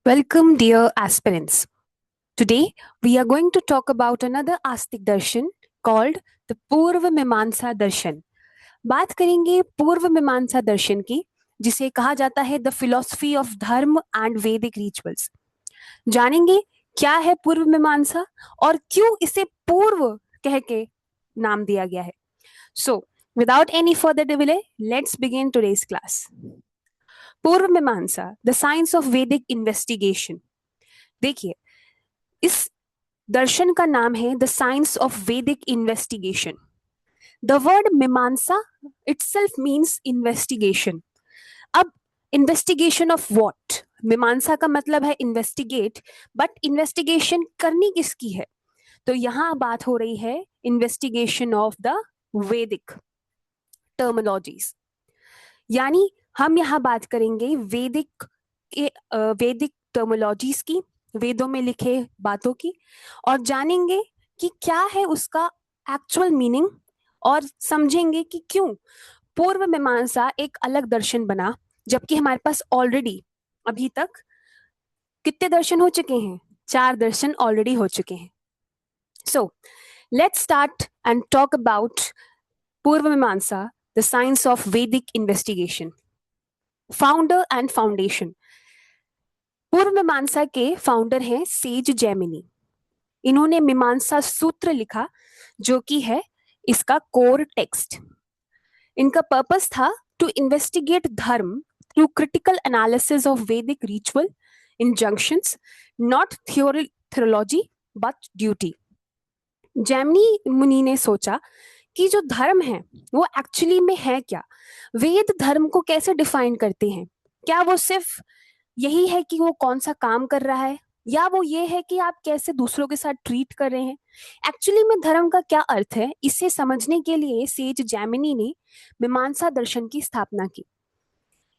Welcome, dear aspirants. Today, we are going to talk about another Astik darshan called the पूर्व मीमांसा दर्शन. बात करेंगे पूर्व मीमांसा दर्शन की, जिसे कहा जाता है द फिलोसफी ऑफ धर्म एंड वैदिक रिचुअल्स. जानेंगे क्या है पूर्व मीमांसा और क्यों इसे पूर्व कह के नाम दिया गया है. सो, without any further delay, let's begin today's class. पूर्व मीमांसा, द साइंस ऑफ वैदिक इन्वेस्टिगेशन. देखिए, इस दर्शन का नाम है द साइंस ऑफ वैदिक इन्वेस्टिगेशन. द वर्ड मीमांसा इटसेल्फ मीन्स इन्वेस्टिगेशन. अब इन्वेस्टिगेशन ऑफ व्हाट? मीमांसा का मतलब है इन्वेस्टिगेट, बट इन्वेस्टिगेशन करनी किसकी है? तो यहां बात हो रही है इन्वेस्टिगेशन ऑफ द वैदिक टर्मिनोलॉजीज. यानी हम यहाँ बात करेंगे वैदिक टर्मिनोलॉजीज की, वेदों में लिखे बातों की, और जानेंगे कि क्या है उसका एक्चुअल मीनिंग, और समझेंगे कि क्यों पूर्व मीमांसा एक अलग दर्शन बना, जबकि हमारे पास ऑलरेडी अभी तक कितने दर्शन हो चुके हैं? 4 दर्शन ऑलरेडी हो चुके हैं. So let's start and talk about पूर्व मीमांसा, द साइंस ऑफ वैदिक इन्वेस्टिगेशन. Founder and foundation. पूर्व मीमांसा के फाउंडर हैं सेज जैमिनी. इन्होंने मीमांसा सूत्र लिखा, जो कि है इसका कोर टेक्स्ट. इनका पर्पस था to investigate dharma through critical analysis of Vedic ritual injunctions, not theology but duty. Jaimini Muni ने सोचा कि जो धर्म है वो एक्चुअली में है क्या, वेद धर्म को कैसे डिफाइन करते हैं, क्या वो सिर्फ यही है कि वो कौन सा काम कर रहा है, या वो ये है कि आप कैसे दूसरों के साथ ट्रीट कर रहे हैं. एक्चुअली में धर्म का क्या अर्थ है, इसे समझने के लिए सेज जैमिनी ने मीमांसा दर्शन की स्थापना की.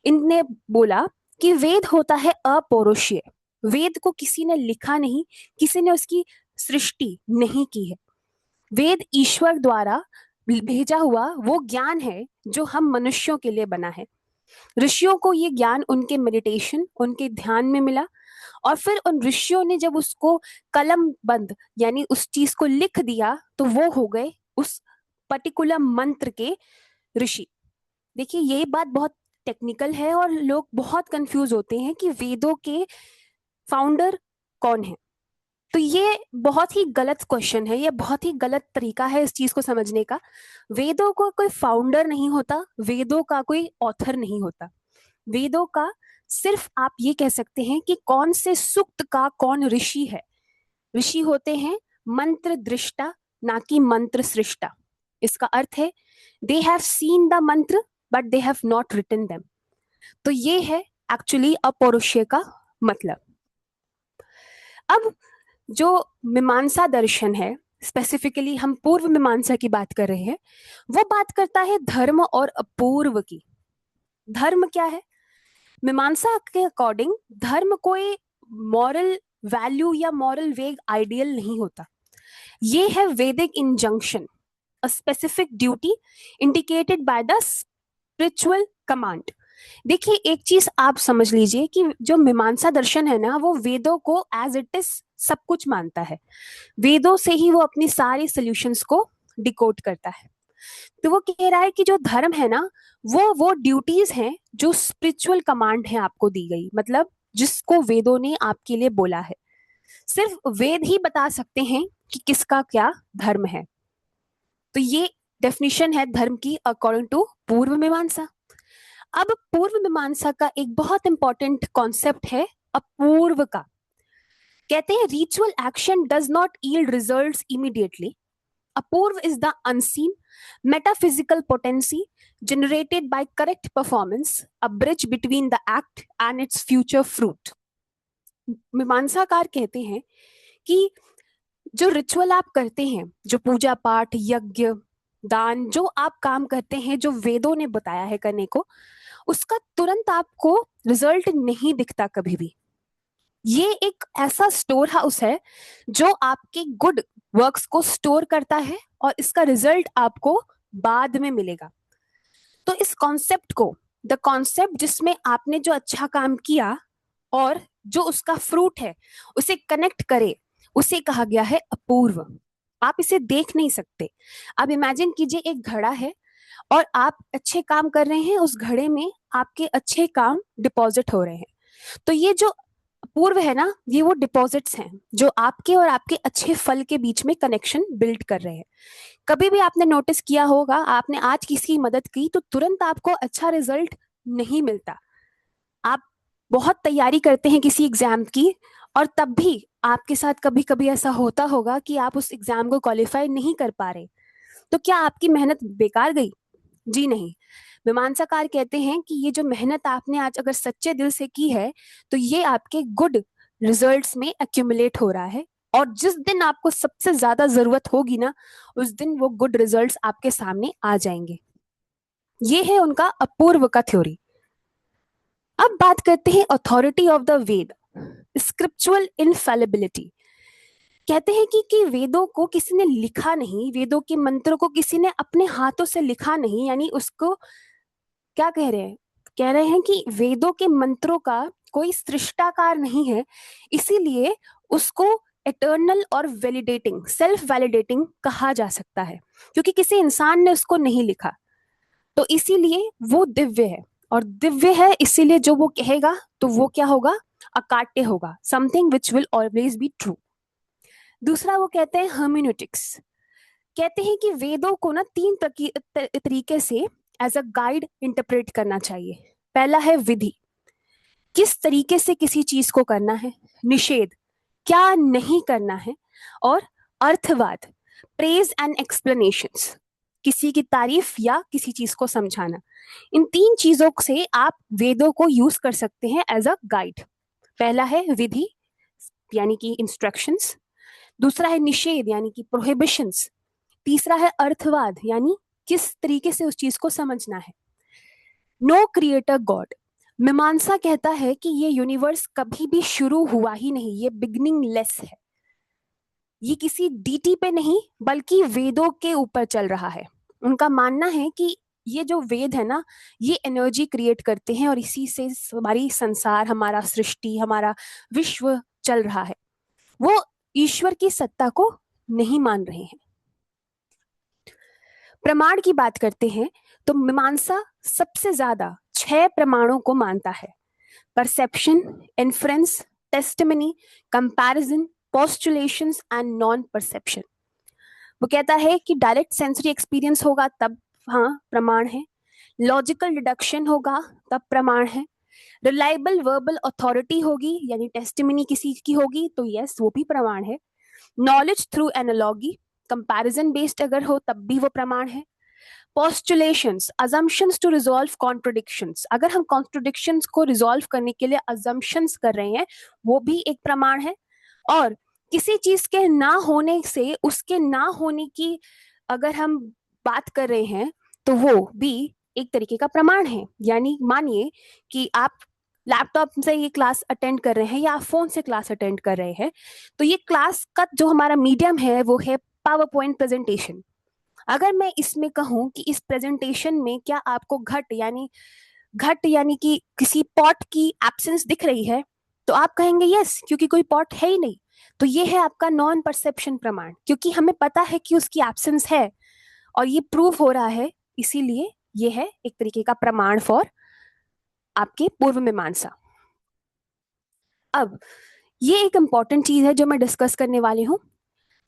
इनने बोला कि वेद होता है अपौरुषीय. वेद को किसी ने लिखा नहीं, किसी ने उसकी सृष्टि नहीं की है. वेद ईश्वर द्वारा भेजा हुआ वो ज्ञान है जो हम मनुष्यों के लिए बना है. ऋषियों को ये ज्ञान उनके मेडिटेशन, उनके ध्यान में मिला, और फिर उन ऋषियों ने जब उसको कलम बंद यानी उस चीज को लिख दिया, तो वो हो गए उस पर्टिकुलर मंत्र के ऋषि. देखिए, ये बात बहुत टेक्निकल है और लोग बहुत कंफ्यूज होते हैं कि वेदों के फाउंडर कौन है. तो ये बहुत ही गलत क्वेश्चन है, ये बहुत ही गलत तरीका है इस चीज को समझने का. वेदों को कोई फाउंडर नहीं होता, वेदों का कोई ऑथर नहीं होता. वेदों का सिर्फ आप ये कह सकते हैं कि कौन से सूक्त का कौन ऋषि है. ऋषि होते हैं मंत्र दृष्टा, ना कि मंत्र सृष्टा. इसका अर्थ है they have seen the mantra but they have not written them. तो ये है एक्चुअली अपौरुषेय का मतलब. अब जो मीमांसा दर्शन है, स्पेसिफिकली हम पूर्व मीमांसा की बात कर रहे हैं, वो बात करता है धर्म और अपूर्व की. धर्म क्या है? मीमांसा के अकॉर्डिंग धर्म कोई मॉरल वैल्यू या मॉरल वेग आइडियल नहीं होता. ये है वैदिक injunction, a specific duty indicated by the spiritual command. देखिए, एक चीज आप समझ लीजिए कि जो मीमांसा दर्शन है ना, वो वेदों को एज इट इज सब कुछ मानता है. वेदों से ही वो अपनी सारी सॉल्यूशंस को डिकोड करता है. तो वो कह रहा है कि जो धर्म है ना, वो ड्यूटीज हैं जो स्पिरिचुअल कमांड है आपको दी गई, मतलब जिसको वेदों ने आपके लिए बोला है. सिर्फ वेद ही बता सकते हैं कि किसका क्या धर्म है. तो ये डेफिनेशन है धर्म की अकॉर्डिंग टू पूर्व मीमांसा. अब पूर्व मीमांसा का एक बहुत इंपॉर्टेंट कॉन्सेप्ट है अपूर्व का. कहते हैं ritual action does not yield results immediately. Apurv is the unseen, metaphysical potency generated by correct performance, a bridge between the act and its future fruit. मीमांसाकार कहते हैं कि जो रिचुअल आप करते हैं, जो पूजा पाठ, यज्ञ, दान, जो आप काम करते हैं, जो वेदों ने बताया है करने को, उसका तुरंत आपको रिजल्ट नहीं दिखता कभी भी. ये एक ऐसा स्टोर हाउस है जो आपके गुड वर्क्स को स्टोर करता है, और इसका रिजल्ट आपको बाद में मिलेगा. तो इस कॉन्सेप्ट को, द कॉन्सेप्ट जिसमें आपने जो अच्छा काम किया और जो उसका फ्रूट है उसे कनेक्ट करे, उसे कहा गया है अपूर्व। आप इसे देख नहीं सकते। अब इमेजिन कीजिए एक घड़ा है और आप अच्छे काम कर रहे हैं, उस घड़े में आपके अच्छे काम डिपॉजिट हो रहे हैं। तो ये जो पूर्व है ना, ये वो डिपॉजिट्स हैं जो आपके और आपके अच्छे फल के बीच में कनेक्शन बिल्ड कर रहे हैं। कभी भी आपने नोटिस किया होगा, आपने आज किसी की मदद की तो तुरंत आपको अच्छा रिजल्ट नहीं मिलता। आप बहुत तैयारी करते हैं किसी एग्जाम की, और तब भी आपके साथ कभी कभी ऐसा होता होगा कि आप उस एग्जाम को क्वालिफाई नहीं कर पा रहे। तो क्या आपकी मेहनत बेकार गई? जी नहीं। मीमांसाकार कहते हैं कि ये जो मेहनत आपने आज अगर सच्चे दिल से की है, तो ये आपके गुड रिजल्ट्स में एक्यूमुलेट हो रहा है, और जिस दिन आपको सबसे ज्यादा जरूरत होगी ना, उस दिन वो गुड रिजल्ट्स आपके सामने आ जाएंगे। ये है उनका अपूर्व का थ्योरी। अब बात करते हैं authority of the Veda, scriptural infallibility. कहते हैं कि वेदों को किसी ने लिखा नहीं, वेदों के मंत्रों को किसी ने अपने हाथों से लिखा नहीं, यानी उसको क्या कह रहे हैं, कह रहे हैं कि वेदों के मंत्रों का कोई सृष्टाकार नहीं है, इसीलिए उसको एटर्नल और वैलिडेटिंग, सेल्फ वैलिडेटिंग कहा जा सकता है, क्योंकि किसी इंसान ने उसको नहीं लिखा। तो इसीलिए वो दिव्य है, और दिव्य है इसीलिए जो वो कहेगा तो वो क्या होगा, अकाट्य होगा, something which will always be true. दूसरा वो कहते हैं हर्मेन्यूटिक्स। कहते हैं कि वेदों को ना तीन तरीके से एज अ गाइड इंटरप्रेट करना चाहिए। पहला है विधि, किस तरीके से किसी चीज को करना है। निषेध, क्या नहीं करना है। और अर्थवाद, प्रेज एंड एक्सप्लेनेशंस, किसी की तारीफ या किसी चीज को समझाना। इन तीन चीजों से आप वेदों को यूज कर सकते हैं एज अ गाइड। पहला है विधि, यानी कि इंस्ट्रक्शंस। दूसरा है निषेध, यानी कि प्रोहिबिशंस। तीसरा है अर्थवाद, यानी किस तरीके से उस चीज को समझना है। No creator God. मीमांसा कहता है कि ये यूनिवर्स कभी भी शुरू हुआ ही नहीं, ये बिगनिंग लेस है। ये किसी डीटी पे नहीं बल्कि वेदों के ऊपर चल रहा है। उनका मानना है कि ये जो वेद है ना, ये एनर्जी क्रिएट करते हैं और इसी से हमारी संसार, हमारा सृष्टि, हमारा विश्व चल रहा है। वो ईश्वर की सत्ता को नहीं मान रहे हैं। प्रमाण की बात करते हैं तो मीमांसा सबसे ज्यादा 6 प्रमाणों को मानता है। Perception, inference, testimony, comparison, postulations and non perception. वो कहता है कि डायरेक्ट सेंसरी एक्सपीरियंस होगा तब हाँ प्रमाण है, लॉजिकल डिडक्शन होगा तब प्रमाण है, रिलायबल वर्बल अथॉरिटी होगी यानी टेस्टिमनी किसी की होगी तो यस वो भी प्रमाण है, knowledge through analogy, comparison based अगर हो तब भी वो प्रमाण है, postulations, assumptions to resolve contradictions, अगर हम contradictions को resolve करने के लिए assumptions कर रहे हैं वो भी एक प्रमाण है, और किसी चीज के ना होने से उसके ना होने की अगर हम बात कर रहे हैं तो वो भी एक तरीके का प्रमाण है। यानी मानिए कि आप लैपटॉप से ये क्लास अटेंड कर रहे हैं या आप फोन से क्लास अटेंड कर रहे हैं, तो ये क्लास का जो हमारा मीडियम है वो है पावर पॉइंट प्रेजेंटेशन। अगर मैं इसमें कहूं कि इस प्रेजेंटेशन में क्या आपको घट यानी कि किसी पॉट की एब्सेंस दिख रही है, तो आप कहेंगे यस, क्योंकि कोई पॉट है ही नहीं। तो ये है आपका नॉन परसेप्शन प्रमाण, क्योंकि हमें पता है कि उसकी एब्सेंस है और ये प्रूव हो रहा है, इसीलिए ये है एक तरीके का प्रमाण फॉर आपके पूर्व मीमांसा। अब ये एक इंपॉर्टेंट चीज है जो मैं डिस्कस करने वाली हूँ।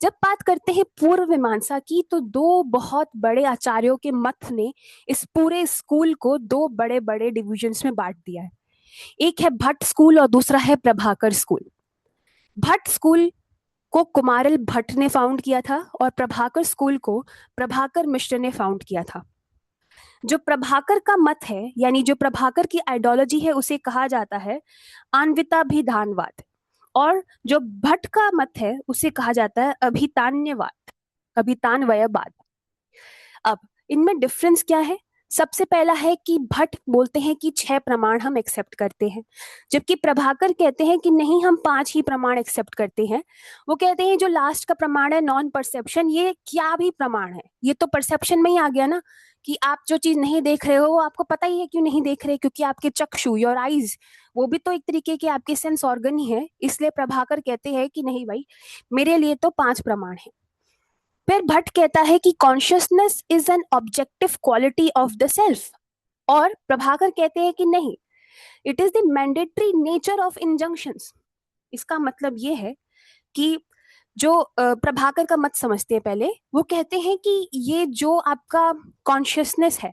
जब बात करते हैं पूर्व मीमांसा की तो दो बहुत बड़े आचार्यों के मत ने इस पूरे स्कूल को दो बड़े बड़े डिविजन्स में बांट दिया है। एक है भट्ट स्कूल और दूसरा है प्रभाकर स्कूल। भट्ट स्कूल को कुमारिल भट्ट ने फाउंड किया था और प्रभाकर स्कूल को प्रभाकर मिश्र ने फाउंड किया था। जो प्रभाकर का मत है यानी जो प्रभाकर की आइडियोलॉजी है उसे कहा जाता है अन्विताभिधानवाद, और जो भट्ट का मत है उसे कहा जाता है अभितान्यवाद, अभितान्वयवाद। अब इनमें डिफरेंस क्या है? सबसे पहला है कि भट्ट बोलते हैं कि 6 प्रमाण हम एक्सेप्ट करते हैं, जबकि प्रभाकर कहते हैं कि नहीं, हम 5 ही प्रमाण एक्सेप्ट करते हैं। वो कहते हैं जो लास्ट का प्रमाण है नॉन परसेप्शन, ये क्या भी प्रमाण है, ये तो परसेप्शन में ही आ गया ना, कि आप जो चीज नहीं देख रहे हो वो आपको पता ही है क्यों नहीं देख रहे, क्योंकि आपके चक्षु, योर आईज, वो भी तो एक तरीके के आपके सेंस ऑर्गन ही है। इसलिए प्रभाकर कहते हैं कि नहीं भाई, मेरे लिए तो 5 प्रमाण है। फिर भट्ट कहता है कि consciousness is an objective quality of the self, और प्रभाकर कहते हैं कि नहीं, it is the mandatory nature of injunctions. इसका मतलब ये है कि जो प्रभाकर का मत समझते हैं पहले, वो कहते हैं कि ये जो आपका कॉन्शियसनेस है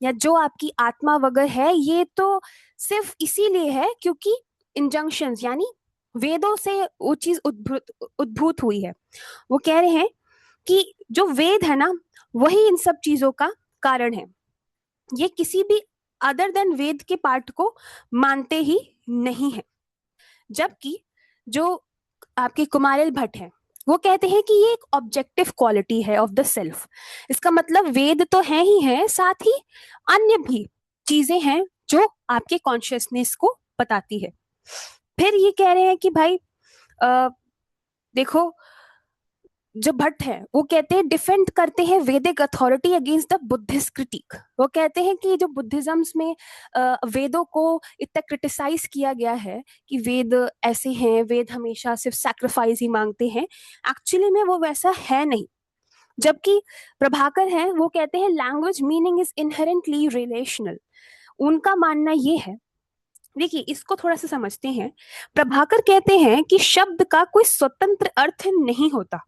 या जो आपकी आत्मा वगैरह है, ये तो सिर्फ इसीलिए है क्योंकि इंजंक्शंस यानी वेदों से वो चीज उद्भूत उद्भूत हुई है। वो कह रहे हैं कि जो वेद है ना, वही इन सब चीजों का कारण है। ये किसी भी अदर देन वेद के पार्ट को मानते ही नहीं है। जबकि जो आपके कुमारिल भट्ट हैं, वो कहते हैं कि ये एक ऑब्जेक्टिव क्वालिटी है ऑफ द सेल्फ। इसका मतलब वेद तो है ही है, साथ ही अन्य भी चीजें हैं जो आपके कॉन्शियसनेस को बताती है। फिर ये कह रहे हैं कि भाई देखो, जो भट्ट है वो कहते हैं, डिफेंड करते हैं वैदिक authority against the Buddhist critic. वो कहते हैं कि जो बुद्धिज्म्स में वेदों को इतना क्रिटिसाइज किया गया है कि वेद ऐसे हैं, वेद हमेशा सिर्फ सैक्रिफाइस ही मांगते हैं, एक्चुअली में वो वैसा है नहीं। जबकि प्रभाकर हैं, वो कहते हैं language meaning is inherently relational. उनका मानना ये है, देखिए इसको थोड़ा सा समझते हैं। प्रभाकर कहते हैं कि शब्द का कोई स्वतंत्र अर्थ नहीं होता,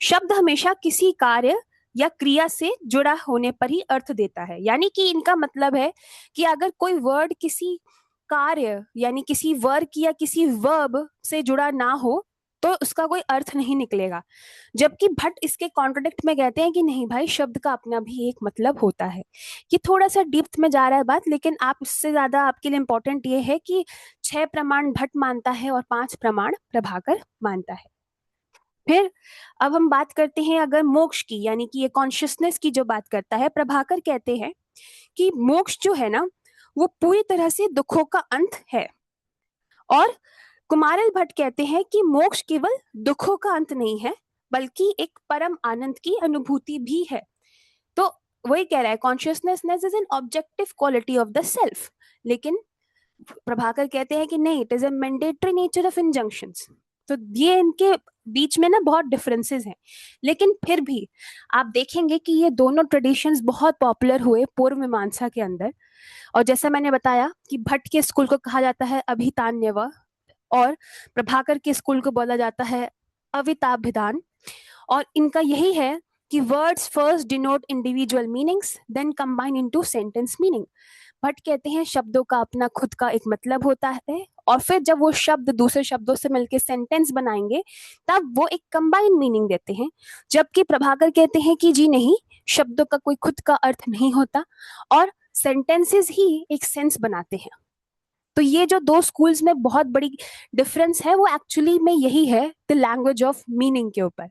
शब्द हमेशा किसी कार्य या क्रिया से जुड़ा होने पर ही अर्थ देता है। यानी कि इनका मतलब है कि अगर कोई वर्ड किसी कार्य यानी किसी वर्ग या किसी वर्ब से जुड़ा ना हो तो उसका कोई अर्थ नहीं निकलेगा। जबकि भट्ट इसके कॉन्ट्रडिक्ट में कहते हैं कि नहीं भाई, शब्द का अपना भी एक मतलब होता है। ये थोड़ा सा डीप में जा रहा है बात, लेकिन आप इससे ज्यादा आपके लिए इंपॉर्टेंट ये है कि 6 प्रमाण भट्ट मानता है और 5 प्रमाण प्रभाकर मानता है। फिर अब हम बात करते हैं अगर मोक्ष की, यानी कि ये कॉन्शियसनेस की जो बात करता है, प्रभाकर कहते हैं कि मोक्ष जो है ना, वो पूरी तरह से दुखों का अंत है। और कुमारिल भट्ट कहते हैं कि मोक्ष केवल दुखों का अंत नहीं है, बल्कि एक परम आनंद की अनुभूति भी है। तो वही कह रहा है, consciousness is an objective quality of the self, लेकिन प्रभाकर कहते हैं कि नहीं, it is a mandatory nature of injunctions. तो ये इनके बीच में ना बहुत डिफरेंसेस हैं। लेकिन फिर भी आप देखेंगे कि ये दोनों ट्रेडिशंस बहुत पॉपुलर हुए पूर्व मीमांसा के अंदर। और जैसा मैंने बताया कि भट्ट के स्कूल को कहा जाता है अभितान्यव, और प्रभाकर के स्कूल को बोला जाता है अविताभिधान। और इनका यही है कि words first denote individual meanings then combine into sentence meaning. Bhatt कहते हैं शब्दों का अपना खुद का एक मतलब होता है, और फिर जब वो शब्द दूसरे शब्दों से मिलकर सेंटेंस बनाएंगे तब वो एक कंबाइंड मीनिंग देते हैं। जबकि प्रभाकर कहते हैं कि जी नहीं, शब्दों का कोई खुद का अर्थ नहीं होता और सेंटेंसेस ही एक सेंस बनाते हैं। तो ये जो दो स्कूल्स में बहुत बड़ी डिफरेंस है, वो एक्चुअली में यही है, द लैंग्वेज ऑफ मीनिंग के ऊपर।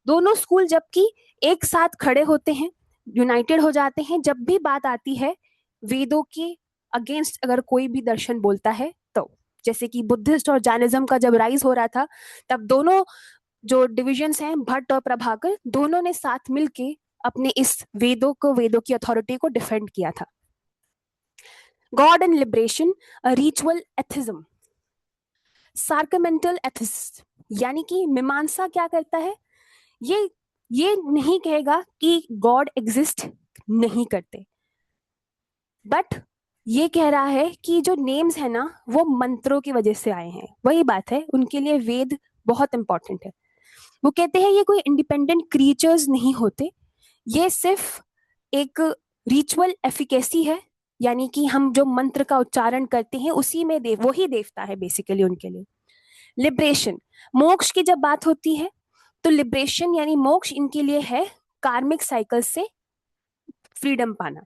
दोनों स्कूल जबकि एक साथ खड़े होते हैं, यूनाइटेड हो जाते हैं जब भी बात आती है वेदों के अगेंस्ट अगर कोई भी दर्शन बोलता है तो। जैसे कि बुद्धिस्ट और जैनिज्म का जब राइज हो रहा था, तब दोनों जो डिविजन्स हैं, भट्ट और प्रभाकर, दोनों ने साथ मिलके अपने इस वेदों की अथॉरिटी को डिफेंड किया था। God and liberation, ritual atheism, sacramental atheist, यानी कि मीमांसा क्या करता है, ये नहीं कहेगा कि गॉड एग्जिस्ट नहीं करते, बट ये कह रहा है कि जो नेम्स है ना, वो मंत्रों की वजह से आए हैं। वही बात है, उनके लिए वेद बहुत इंपॉर्टेंट है। वो कहते हैं ये कोई इंडिपेंडेंट क्रिएचर्स नहीं होते, ये सिर्फ एक रिचुअल एफिकेसी है, यानी कि हम जो मंत्र का उच्चारण करते हैं उसी में वही देवता है बेसिकली उनके लिए। लिबरेशन, मोक्ष की जब बात होती है तो लिबरेशन यानी मोक्ष इनके लिए है कार्मिक साइकिल से फ्रीडम पाना।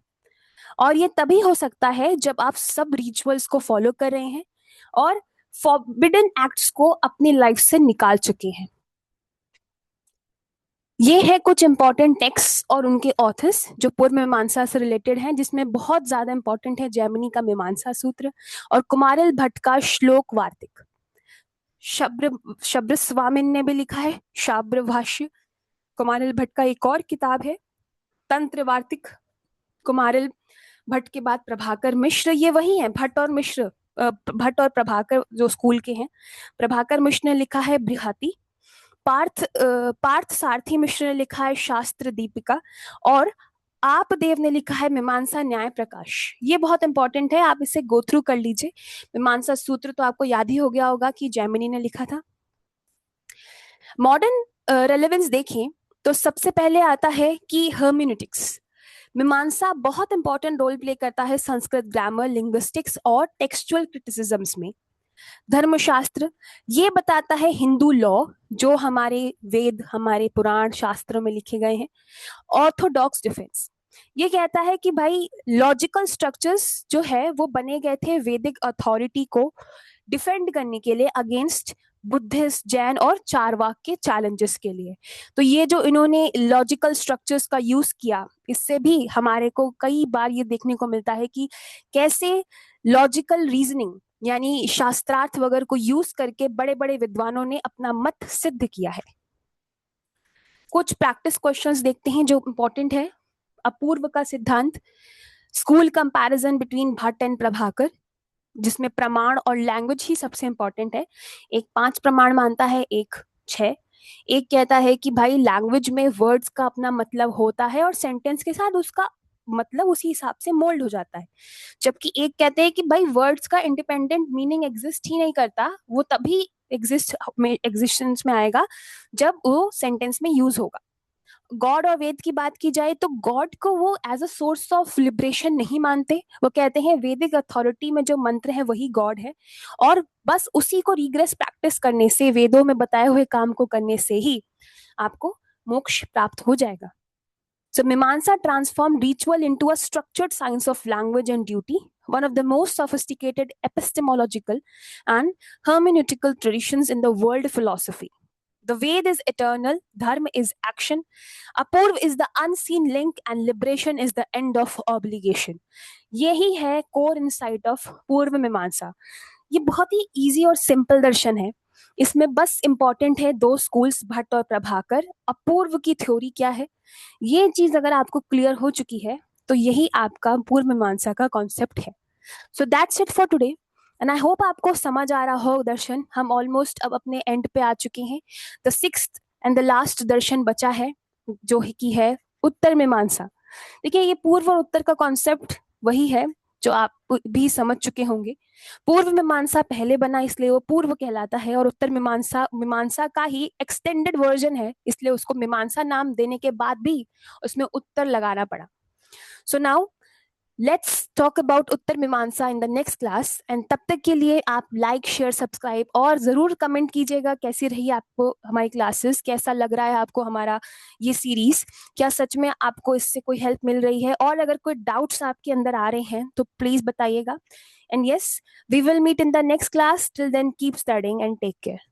और ये तभी हो सकता है जब आप सब रिचुअल्स को फॉलो कर रहे हैं और फॉरबिडन एक्ट्स को अपनी लाइफ से निकाल चुके हैं। ये है कुछ इंपॉर्टेंट टेक्स्ट और उनके ऑथर्स जो पूर्व मीमांसा से रिलेटेड हैं, जिसमें बहुत ज्यादा इंपॉर्टेंट है जैमिनी का मीमांसा सूत्र और कुमारिल भट्ट का श्लोक वार्तिक। शब्र शब्र स्वामिन ने भी लिखा है शाब्र भाष्य। कुमारिल भट्ट का एक और किताब है तंत्र वार्तिक। कुमारिल भट्ट के बाद प्रभाकर मिश्र, ये वही है भट्ट और मिश्र, भट्ट और प्रभाकर जो स्कूल के हैं। प्रभाकर मिश्र ने लिखा है बृहति। पार्थ सारथी मिश्र ने लिखा है शास्त्र दीपिका। और आप देव ने लिखा है मीमांसा न्याय प्रकाश। ये बहुत इंपॉर्टेंट है, आप इसे गो थ्रू कर लीजिए। मीमांसा सूत्र तो आपको याद ही हो गया होगा कि जैमिनी ने लिखा था। मॉडर्न रेलेवेंस देखें तो सबसे पहले आता है कि हर्मेन्यूटिक्स। मीमांसा बहुत इंपॉर्टेंट रोल प्ले करता है संस्कृत ग्रामर, लिंग्विस्टिक्स और टेक्सचुअल क्रिटिसिज्म्स में। धर्मशास्त्र ये बताता है हिंदू लॉ, जो हमारे वेद, हमारे पुराण शास्त्रों में लिखे गए हैं। ऑर्थोडॉक्स डिफेंस ये कहता है कि भाई लॉजिकल स्ट्रक्चर्स जो है वो बने गए थे वैदिक अथॉरिटी को डिफेंड करने के लिए अगेंस्ट बुद्धिस्ट, जैन और चारवाक के चैलेंजेस के लिए। तो ये जो इन्होंने लॉजिकल स्ट्रक्चर्स का यूज किया, इससे भी हमारे को कई बार ये देखने को मिलता है कि कैसे लॉजिकल रीजनिंग यानी शास्त्रार्थ वगैरह को यूज करके बड़े बड़े विद्वानों ने अपना मत सिद्ध किया है। कुछ प्रैक्टिस क्वेश्चंस देखते हैं जो इंपॉर्टेंट है। अपूर्व का सिद्धांत, school comparison between Bhatt and Prabhakar, जिसमें प्रमाण और लैंग्वेज ही सबसे इंपॉर्टेंट है। एक 5 प्रमाण मानता है, एक 6। एक कहता है कि भाई लैंग्वेज में वर्ड्स का अपना मतलब होता है और सेंटेंस के साथ उसका मतलब उसी हिसाब से मोल्ड हो जाता है। जबकि एक कहते हैं कि भाई वर्ड्स का इंडिपेंडेंट मीनिंग एग्जिस्ट ही नहीं करता, वो तभी एग्जिस्टेंस में आएगा जब वो सेंटेंस में यूज होगा। गॉड और वेद की बात की जाए तो गॉड को वो as a source of liberation नहीं मानते। वो कहते हैं वैदिक अथॉरिटी में जो मंत्र है वही गॉड है, और बस उसी को रिग्रेस प्रैक्टिस करने से, वेदों में बताए हुए काम को करने से ही आपको मोक्ष प्राप्त हो जाएगा। So Mimamsa transformed ritual into a structured science of language and duty, one of the most sophisticated epistemological and hermeneutical traditions in the world philosophy. The Ved is eternal, Dharma is action, Apurv is the unseen link, and liberation is the end of obligation. यही है core insight of पूर्व मीमांसा। ये बहुत ही easy और simple दर्शन है। इसमें बस इंपॉर्टेंट है 2 स्कूल्स भट्ट और प्रभाकर। अपूर्व की थ्योरी क्या है, ये चीज अगर आपको क्लियर हो चुकी है तो यही आपका पूर्व मीमांसा का कॉन्सेप्ट है। So that's it for today and I hope आपको समझ आ रहा हो दर्शन। हम ऑलमोस्ट अब अपने एंड पे आ चुके हैं। The 6th and the last darshan बचा है जो कि है उत्तर मीमांसा। देखिए ये पूर्व और उत्तर का कॉन्सेप्ट वही है जो आप भी समझ चुके होंगे। पूर्व मीमांसा पहले बना इसलिए वो पूर्व कहलाता है, और उत्तर मीमांसा मीमांसा का ही एक्सटेंडेड वर्जन है, इसलिए उसको मीमांसा नाम देने के बाद भी उसमें उत्तर लगाना पड़ा। So now let's talk about Uttar Mimamsa in the next class. And तब तक के लिए आप लाइक, शेयर, सब्सक्राइब और जरूर कमेंट कीजिएगा कैसी रही आपको हमारी क्लासेस, कैसा लग रहा है आपको हमारा ये सीरीज, क्या सच में आपको इससे कोई हेल्प मिल रही है, और अगर कोई डाउट्स आपके अंदर आ रहे हैं तो प्लीज बताइएगा। And yes, we will meet in the next class. Till then keep studying and take care.